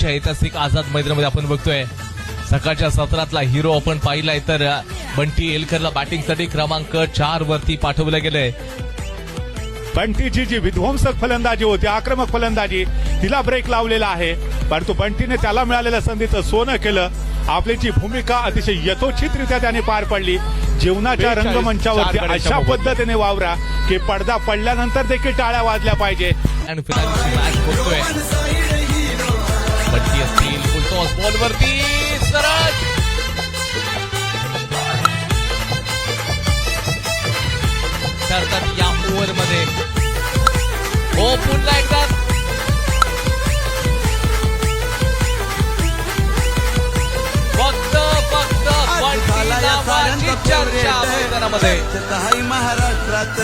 मुंबईच्या ऐतिहासिक आझाद मैदानामध्ये आपण बघतोय सकाळच्या सत्रातला हिरो आपण पाहिलाय तर बंटी एलकरला बॅटिंगसाठी क्रमांक 4 वरती पाठवलं गेलंय। बंटीची जी विध्वंसक फलंदाजी होती, आक्रमक फलंदाजी, तिला ब्रेक लावलेला आहे, परंतु बंटीने त्याला मिळालेल्या संधीचं सोनं केलं। आपली जी भूमिका अतिशय यथोचितरित्या त्याने पार पडली। जीवनाच्या रंगमंचावरती अशा पद्धतीने वावरा की पडदा पडल्यानंतर देखील टाळ्या वाजल्या पाहिजे। आणि फिनालची मॅच बघतोय बंटी असतील फुलटॉस बॉलवरती सरळ ठरतात या ओव्हरमध्ये। हो पुन्हा एकदा फक्त बंटी नावाची चर्चा मैदानामध्ये महाराष्ट्रात